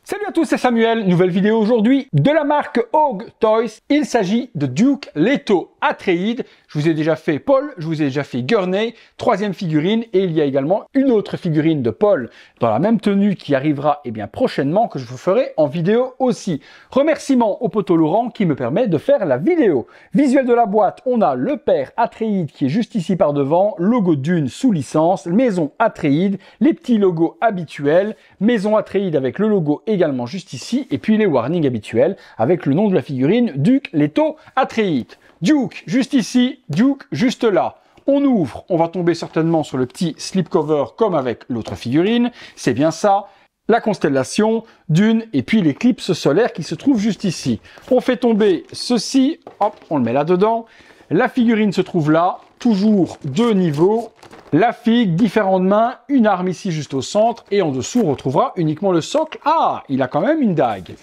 Salut à tous, c'est Samuel, nouvelle vidéo aujourd'hui de la marque Hog Toys. Il s'agit de Duke Leto Atreides. Je vous ai déjà fait Paul, je vous ai déjà fait Gurney, troisième figurine, et il y a également une autre figurine de Paul dans la même tenue qui arrivera prochainement, que je vous ferai en vidéo aussi. Remerciements au poteau Laurent qui me permet de faire la vidéo. Visuel de la boîte, on a le père Atreides qui est juste ici par devant, logo Dune sous licence, maison Atreides, les petits logos habituels, maison Atreides avec le logo également juste ici, et puis les warnings habituels avec le nom de la figurine Duke Leto Atreides. Duke juste ici, Duke juste là. On ouvre, on va tomber certainement sur le petit slipcover comme avec l'autre figurine, c'est bien ça. La constellation, Dune, et puis l'éclipse solaire qui se trouve juste ici. On fait tomber ceci, hop, on le met là-dedans. La figurine se trouve là, toujours deux niveaux. La figue, différentes mains, une arme ici juste au centre, et en dessous on retrouvera uniquement le socle. Ah, il a quand même une dague.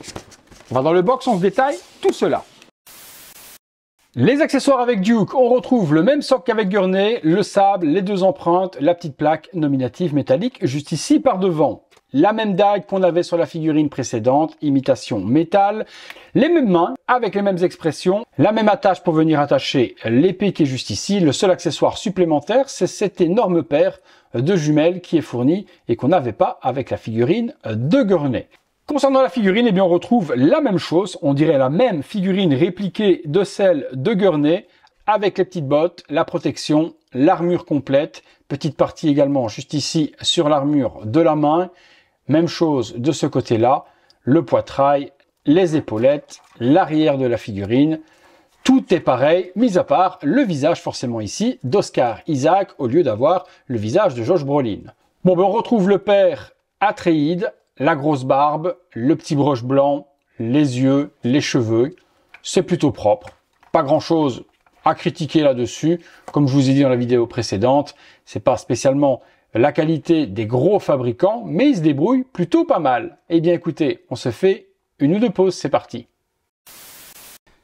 On va dans le box, on se détaille tout cela. Les accessoires avec Duke, on retrouve le même socle qu'avec Gurney, le sable, les deux empreintes, la petite plaque nominative métallique juste ici par devant. La même dague qu'on avait sur la figurine précédente, imitation métal. Les mêmes mains avec les mêmes expressions. La même attache pour venir attacher l'épée qui est juste ici. Le seul accessoire supplémentaire, c'est cette énorme paire de jumelles qui est fournie et qu'on n'avait pas avec la figurine de Gurney. Concernant la figurine, on retrouve la même chose. On dirait la même figurine répliquée de celle de Gurney avec les petites bottes, la protection, l'armure complète. Petite partie également juste ici sur l'armure de la main. Même chose de ce côté-là, le poitrail, les épaulettes, l'arrière de la figurine. Tout est pareil, mis à part le visage forcément ici d'Oscar Isaac au lieu d'avoir le visage de Josh Brolin. Bon, on retrouve le père Atreides, la grosse barbe, le petit broche blanc, les yeux, les cheveux. C'est plutôt propre. Pas grand-chose à critiquer là-dessus. Comme je vous ai dit dans la vidéo précédente, c'est pas spécialement la qualité des gros fabricants, mais ils se débrouillent plutôt pas mal. Eh bien écoutez, on se fait une ou deux pauses, c'est parti.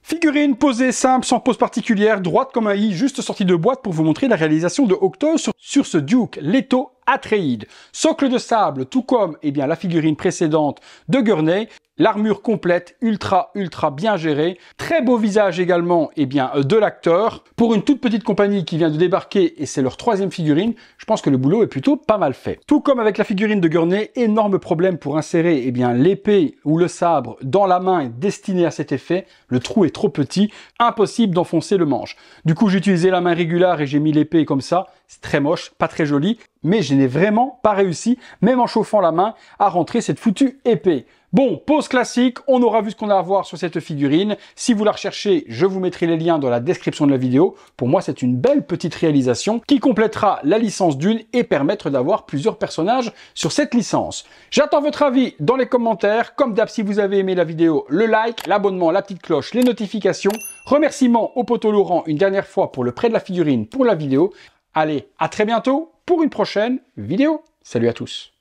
Figurine posée simple, sans pose particulière, droite comme un i, juste sortie de boîte pour vous montrer la réalisation de Hog Toys sur ce Duke Leto Atreides. Socle de sable, tout comme la figurine précédente de Gurney. L'armure complète, ultra bien gérée. Très beau visage également de l'acteur. Pour une toute petite compagnie qui vient de débarquer et c'est leur troisième figurine, je pense que le boulot est plutôt pas mal fait. Tout comme avec la figurine de Gurney, énorme problème pour insérer l'épée ou le sabre dans la main destinée à cet effet. Le trou est trop petit, impossible d'enfoncer le manche. Du coup, j'ai utilisé la main régulière et j'ai mis l'épée comme ça. C'est très moche, pas très joli, mais je n'ai vraiment pas réussi, même en chauffant la main, à rentrer cette foutue épée. Bon, pose classique, on aura vu ce qu'on a à voir sur cette figurine. Si vous la recherchez, je vous mettrai les liens dans la description de la vidéo. Pour moi, c'est une belle petite réalisation qui complétera la licence Dune et permettre d'avoir plusieurs personnages sur cette licence. J'attends votre avis dans les commentaires. Comme d'hab, si vous avez aimé la vidéo, le like, l'abonnement, la petite cloche, les notifications. Remerciements au poteau Laurent une dernière fois pour le prêt de la figurine pour la vidéo. Allez, à très bientôt pour une prochaine vidéo. Salut à tous.